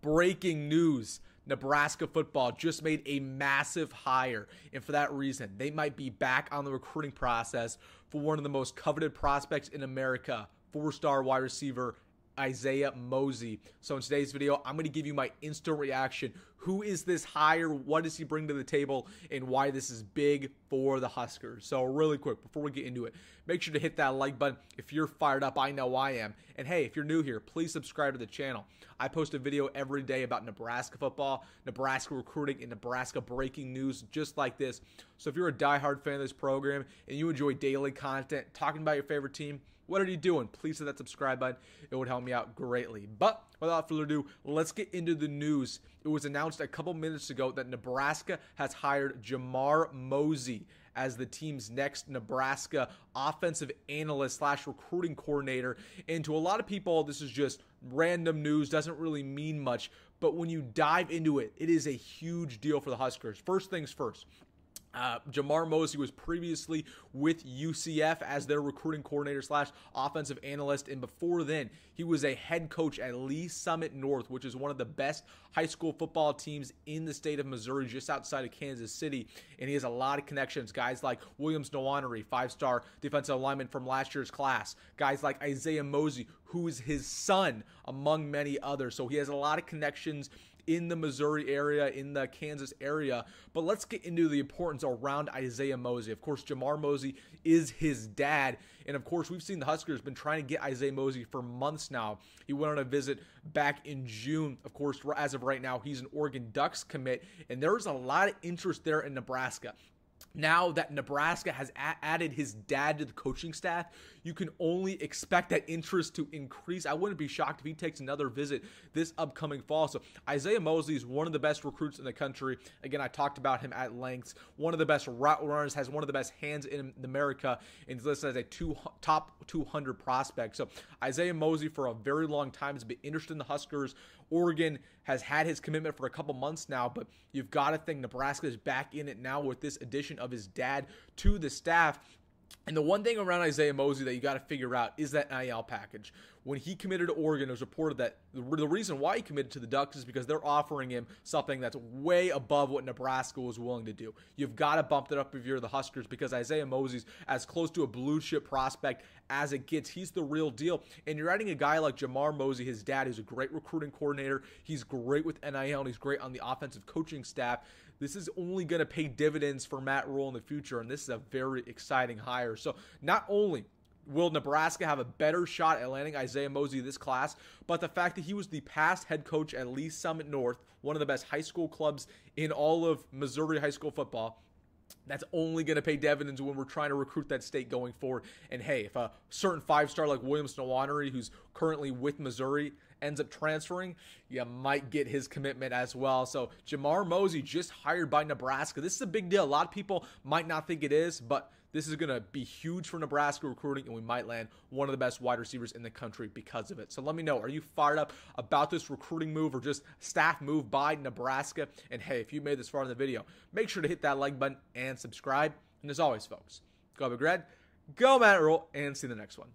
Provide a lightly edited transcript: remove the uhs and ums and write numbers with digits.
Breaking news. Nebraska football just made a massive hire, and for that reason, they might be back on the recruiting process for one of the most coveted prospects in America, 4-star wide receiver Isaiah Mozee. So in today's video, I'm going to give you my instant reaction. Who is this hire? What does he bring to the table? And why this is big for the Huskers. So really quick, before we get into it, make sure to hit that like button if you're fired up. I know I am. And hey, if you're new here, please subscribe to the channel. I post a video every day about Nebraska football, Nebraska recruiting, and Nebraska breaking news just like this. So if you're a diehard fan of this program and you enjoy daily content, talking about your favorite team, what are you doing? Please hit that subscribe button. It would help me out greatly. But without further ado, let's get into the news. It was announced a couple minutes ago that Nebraska has hired JAMAR Mozee as the team's next Nebraska offensive analyst / recruiting coordinator. And to a lot of people, this is just random news, doesn't really mean much. But when you dive into it, it is a huge deal for the Huskers. First things first. JAMAR Mozee was previously with UCF as their recruiting coordinator / offensive analyst, and before then, he was a head coach at Lee Summit North, which is one of the best high school football teams in the state of Missouri, just outside of Kansas City, and he has a lot of connections. Guys like Williams Nwaneri, 5-star defensive lineman from last year's class, guys like Isaiah Mozee, who is his son, among many others, so he has a lot of connections in the Missouri area, in the Kansas area. But let's get into the importance around Isaiah Mozee. Of course, JAMAR Mozee is his dad. And of course, we've seen the Huskers been trying to get Isaiah Mozee for months now. He went on a visit back in June. Of course, as of right now, he's an Oregon Ducks commit. And there's a lot of interest there in Nebraska. Now that Nebraska has added his dad to the coaching staff, you can only expect that interest to increase. I wouldn't be shocked if he takes another visit this upcoming fall. So Isaiah Mozee is one of the best recruits in the country. Again, I talked about him at length. One of the best route runners, has one of the best hands in America, and is listed as a top 200 prospect. So Isaiah Mozee, for a very long time, has been interested in the Huskers. Oregon has had his commitment for a couple months now, but you've got to think Nebraska is back in it now with this addition of his dad to the staff. And the one thing around Isaiah Mozee that you got to figure out is that NIL package. When he committed to Oregon, it was reported that the reason why he committed to the Ducks is because they're offering him something that's way above what Nebraska was willing to do. You've got to bump it up if you're the Huskers, because Isaiah Mozee's as close to a blue chip prospect as it gets. He's the real deal. And you're adding a guy like JAMAR Mozee, his dad, who's a great recruiting coordinator. He's great with NIL, and he's great on the offensive coaching staff. This is only going to pay dividends for Matt Rhule in the future, and this is a very exciting hire. So not only will Nebraska have a better shot at landing Isaiah Mozee this class, but the fact that he was the past head coach at Lee Summit North, one of the best high school clubs in all of Missouri high school football, that's only going to pay dividends when we're trying to recruit that state going forward. And hey, if a certain 5-star like Williams Nwaneri, who's currently with Missouri, ends up transferring, you might get his commitment as well. So JAMAR Mozee just hired by Nebraska. This is a big deal. A lot of people might not think it is, but this is going to be huge for Nebraska recruiting, and we might land one of the best wide receivers in the country because of it. So let me know, are you fired up about this recruiting move or just staff move by Nebraska? And hey, if you made this far in the video, make sure to hit that like button and subscribe. And as always, folks, go Big Red, go Matt Rhule, and see you in the next one.